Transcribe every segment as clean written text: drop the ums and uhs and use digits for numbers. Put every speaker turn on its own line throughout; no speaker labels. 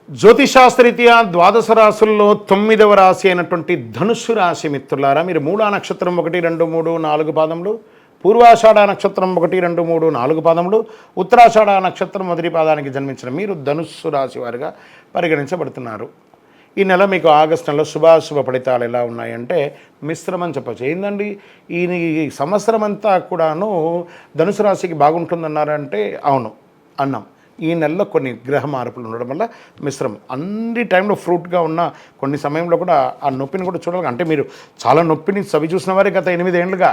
జ్యోతిశాస్త్రరీత్యా ద్వాదశ రాశుల్లో 9వ రాశి అయినటువంటి ధనుస్సు రాశి మిత్రులారా, మీరు మూలా నక్షత్రం 1, 2, 3, 4 పాదములు, పూర్వాషాఢ నక్షత్రం 1, 2, 3, 4 పాదములు, ఉత్తరాషాఢ నక్షత్రం మొదటి పాదానికి జన్మించిన మీరు ధనుస్సు రాశి వారిగా పరిగణించబడుతున్నారు. ఈ నెల మీకు ఆగస్టు నెలలో శుభాశుభ ఫలితాలు ఎలా ఉన్నాయంటే మిశ్రమం చెప్పచ్చు. ఏందండి ఈ సంవత్సరం అంతా కూడాను ధనుసు రాశికి బాగుంటుందన్నారంటే అవును అన్నాం. ఈ నెలలో కొన్ని గ్రహ మార్పులు ఉండడం వల్ల మిశ్రమం. అన్ని టైంలో ఫ్రూట్గా ఉన్న కొన్ని సమయంలో కూడా ఆ నొప్పిని కూడా చూడాలి. అంటే మీరు చాలా నొప్పిని చవి చూసిన వారే గత 8 ఏళ్ళుగా,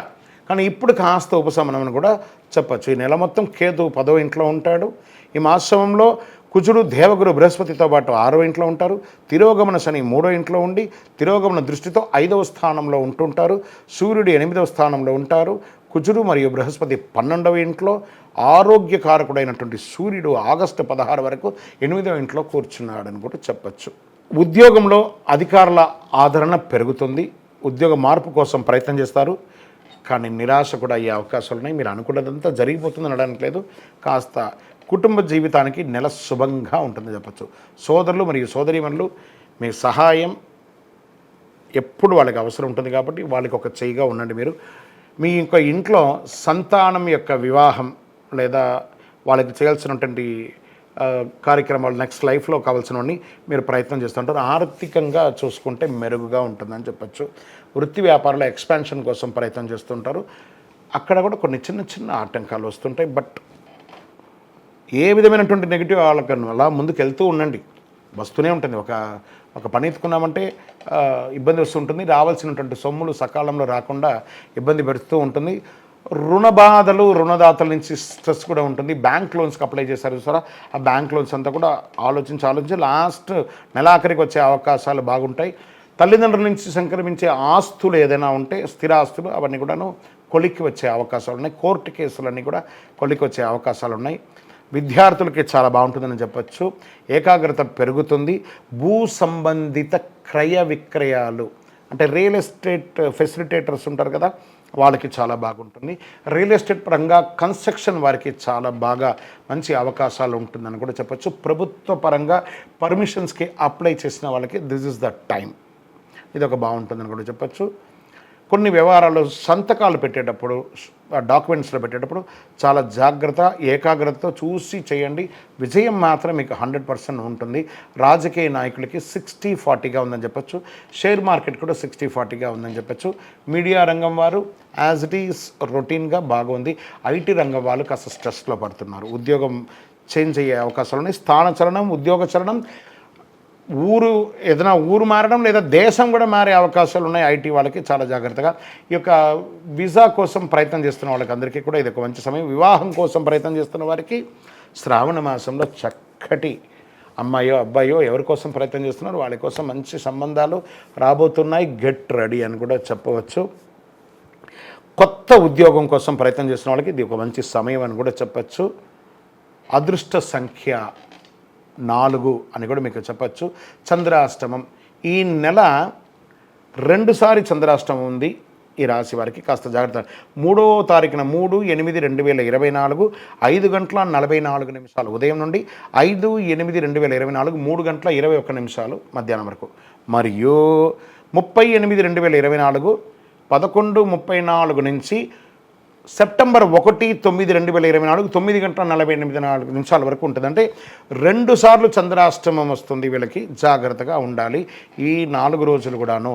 కానీ ఇప్పుడు కాస్త ఉపశమనం అని కూడా చెప్పచ్చు. ఈ నెల మొత్తం కేతు 10వ ఇంట్లో ఉంటాడు. ఈ మాసంలో కుజుడు దేవగురు బృహస్పతితో పాటు 6వ ఇంట్లో ఉంటారు. తిరోగమన శని 3వ ఇంట్లో ఉండి తిరోగమన దృష్టితో 5వ స్థానంలో ఉంటుంటారు. సూర్యుడు 8వ స్థానంలో ఉంటారు. కుజుడు మరియు బృహస్పతి 12వ ఇంట్లో, ఆరోగ్యకారకుడైనటువంటి సూర్యుడు ఆగస్టు 16 వరకు 8వ ఇంట్లో కూర్చున్నాడని కూడా చెప్పచ్చు. ఉద్యోగంలో అధికారుల ఆదరణ పెరుగుతుంది. ఉద్యోగ మార్పు కోసం ప్రయత్నం చేస్తారు, కానీ నిరాశ కూడా అయ్యే అవకాశాలు ఉన్నాయి. మీరు అనుకున్నదంతా జరిగిపోతుంది అనడానికి లేదు. కాస్త కుటుంబ జీవితానికి నెల శుభంగా ఉంటుందని చెప్పచ్చు. సోదరులు మరియు సోదరీమణులు మీ సహాయం ఎప్పుడు వాళ్ళకి అవసరం ఉంటుంది కాబట్టి వాళ్ళకి ఒక చేయిగా ఉండండి. మీరు మీ ఇంట్లో సంతానం యొక్క వివాహం లేదా వాళ్ళకి చేయాల్సినటువంటి కార్యక్రమాలు నెక్స్ట్ లైఫ్లో కావాల్సినవన్నీ మీరు ప్రయత్నం చేస్తుంటారు. ఆర్థికంగా చూసుకుంటే మెరుగుగా ఉంటుందని చెప్పచ్చు. వృత్తి వ్యాపారంలో ఎక్స్పాన్షన్ కోసం ప్రయత్నం చేస్తుంటారు. అక్కడ కూడా కొన్ని చిన్న చిన్న ఆటంకాలు వస్తుంటాయి. బట్ ఏ విధమైనటువంటి నెగిటివ్ వాళ్ళకి అలా ముందుకు వెళ్తూ ఉండండి. వస్తూనే ఉంటుంది. ఒక పని ఎత్తుకున్నామంటే ఇబ్బంది వస్తుంటుంది. రావాల్సినటువంటి సొమ్ములు సకాలంలో రాకుండా ఇబ్బంది పెడుతూ ఉంటుంది. రుణ బాధలు, రుణదాతల నుంచి స్ట్రెస్ కూడా ఉంటుంది. బ్యాంక్ లోన్స్కి అప్లై చేశారు చూసారా, ఆ బ్యాంక్ లోన్స్ అంతా కూడా ఆలోచించి లాస్ట్ నెలాఖరికి వచ్చే అవకాశాలు బాగుంటాయి. తల్లిదండ్రుల నుంచి సంక్రమించే ఆస్తులు ఏదైనా ఉంటే స్థిరాస్తులు అవన్నీ కూడాను కొలిక్కి వచ్చే అవకాశాలు ఉన్నాయి. కోర్టు కేసులన్నీ కూడా కొలిక్కి వచ్చే అవకాశాలు ఉన్నాయి. విద్యార్థులకి చాలా బాగుంటుందని చెప్పచ్చు. ఏకాగ్రత పెరుగుతుంది. భూ సంబంధిత క్రయ విక్రయాలు అంటే రియల్ ఎస్టేట్ ఫెసిలిటేటర్స్ ఉంటారు కదా, వాళ్ళకి చాలా బాగుంటుంది. రియల్ ఎస్టేట్ పరంగా కన్స్ట్రక్షన్ వారికి చాలా బాగా మంచి అవకాశాలు ఉంటుందని కూడా చెప్పచ్చు. ప్రభుత్వ పరంగా పర్మిషన్స్కి అప్లై చేసిన వాళ్ళకి దిస్ ఇస్ ద టైం. ఇది ఒక బాగుంటుందని కూడా చెప్పచ్చు. కొన్ని వ్యవహారాలు సంతకాలు పెట్టేటప్పుడు, డాక్యుమెంట్స్లో పెట్టేటప్పుడు చాలా జాగ్రత్త, ఏకాగ్రతతో చూసి చేయండి. విజయం మాత్రం మీకు 100% ఉంటుంది. రాజకీయ నాయకులకి 60-40గా ఉందని చెప్పచ్చు. షేర్ మార్కెట్ కూడా 60-40గా ఉందని చెప్పచ్చు. మీడియా రంగం వారు యాజ్ ఇట్ ఈస్ రొటీన్గా బాగుంది. ఐటీ రంగం వాళ్ళు కాస్త స్ట్రెస్లో పడుతున్నారు. ఉద్యోగం చేంజ్ అయ్యే అవకాశాలు ఉన్నాయి. స్థానచలనం, ఉద్యోగ చలనం, ఏదైనా ఊరు మారడం లేదా దేశం కూడా మారే అవకాశాలు ఉన్నాయి. ఐటీ వాళ్ళకి చాలా జాగ్రత్తగా. ఈ యొక్క వీసా కోసం ప్రయత్నం చేస్తున్న వాళ్ళకి అందరికీ కూడా ఇది ఒక మంచి సమయం. వివాహం కోసం ప్రయత్నం చేస్తున్న వారికి శ్రావణ మాసంలో చక్కటి అమ్మాయో అబ్బాయో ఎవరి కోసం ప్రయత్నం చేస్తున్నారు వాళ్ళ కోసం మంచి సంబంధాలు రాబోతున్నాయి. గెట్ రెడీ అని కూడా చెప్పవచ్చు. కొత్త ఉద్యోగం కోసం ప్రయత్నం చేస్తున్న వాళ్ళకి ఇది ఒక మంచి సమయం అని కూడా చెప్పచ్చు. అదృష్ట సంఖ్య 4 అని కూడా మీకు చెప్పచ్చు. చంద్రాష్టమం ఈ నెల 2 సారి చంద్రాష్టమం ఉంది. ఈ రాశి వారికి కాస్త జాగ్రత్త. 3వ తారీఖున 3/8/2024 5:44 ఉదయం నుండి 5/8/2024 3:21 మధ్యాహ్నం వరకు, మరియు 30/8/2024 11:34 నుంచి సెప్టెంబర్ 1/9/2024 9:48 వరకు ఉంటుంది. అంటే 2 సార్లు చంద్రాష్టమం వస్తుంది. వీళ్ళకి జాగ్రత్తగా ఉండాలి. ఈ 4 రోజులు కూడాను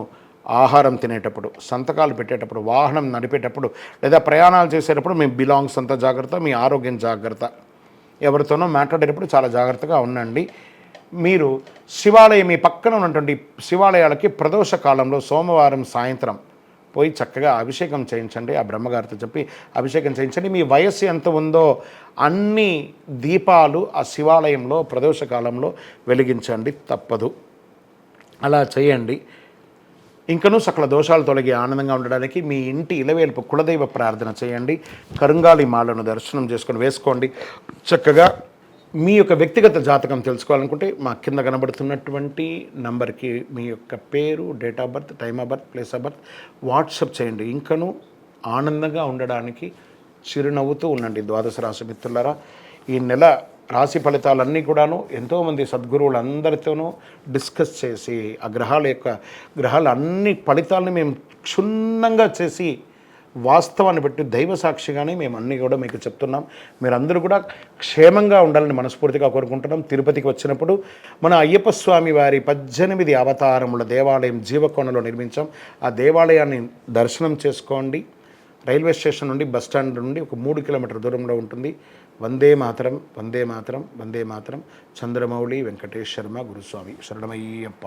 ఆహారం తినేటప్పుడు, సంతకాలు పెట్టేటప్పుడు, వాహనం నడిపేటప్పుడు లేదా ప్రయాణాలు చేసేటప్పుడు మీ బిలాంగ్స్ అంతా జాగ్రత్త, మీ ఆరోగ్యం జాగ్రత్త. ఎవరితోనో మాట్లాడేటప్పుడు చాలా జాగ్రత్తగా ఉండండి. మీరు శివాలయం, మీ పక్కన ఉన్నటువంటి శివాలయాలకి ప్రదోష కాలంలో సోమవారం సాయంత్రం పోయి చక్కగా అభిషేకం చేయించండి. ఆ బ్రహ్మగారితో చెప్పి అభిషేకం చేయించండి. మీ వయస్సు ఎంత ఉందో అన్ని దీపాలు ఆ శివాలయంలో ప్రదోషకాలంలో వెలిగించండి, తప్పదు. అలా చేయండి. ఇంకనూ సకల దోషాలు తొలగి ఆనందంగా ఉండడానికి మీ ఇంటి ఇలవేల్పు కులదైవ ప్రార్థన చేయండి. కరుంగాలి మాలను దర్శనం చేసుకొని వేసుకోండి. చక్కగా మీ యొక్క వ్యక్తిగత జాతకం తెలుసుకోవాలనుకుంటే మా కింద కనబడుతున్నటువంటి నంబర్కి మీ యొక్క పేరు, date of birth, time of birth, place of birth WhatsApp చేయండి. ఇంకనూ ఆనందంగా ఉండడానికి చిరునవ్వుతూ ఉండండి. ద్వాదశ రాశి మిత్రులారా, ఈ నెల రాశి ఫలితాలన్నీ కూడాను ఎంతోమంది సద్గురువులందరితోనూ డిస్కస్ చేసి ఆ గ్రహాల అన్ని ఫలితాలని మేము క్షుణ్ణంగా చేసి వాస్తవాన్ని బట్టి దైవ సాక్షిగానే మేము అన్నీ కూడా మీకు చెప్తున్నాం. మీరందరూ కూడా క్షేమంగా ఉండాలని మనస్ఫూర్తిగా కోరుకుంటున్నాం. తిరుపతికి వచ్చినప్పుడు మన అయ్యప్ప స్వామి వారి 18 అవతారముల దేవాలయం జీవకోణలో నిర్మించాం. ఆ దేవాలయాన్ని దర్శనం చేసుకోండి. రైల్వే స్టేషన్ నుండి బస్ స్టాండ్ నుండి ఒక 3 కిలోమీటర్ దూరంలో ఉంటుంది. వందే మాతరం, వందే మాతరం, వందే మాతరం. చంద్రమౌళి వెంకటేష్ శర్మ గురుస్వామి. శరణమయ్యప్ప.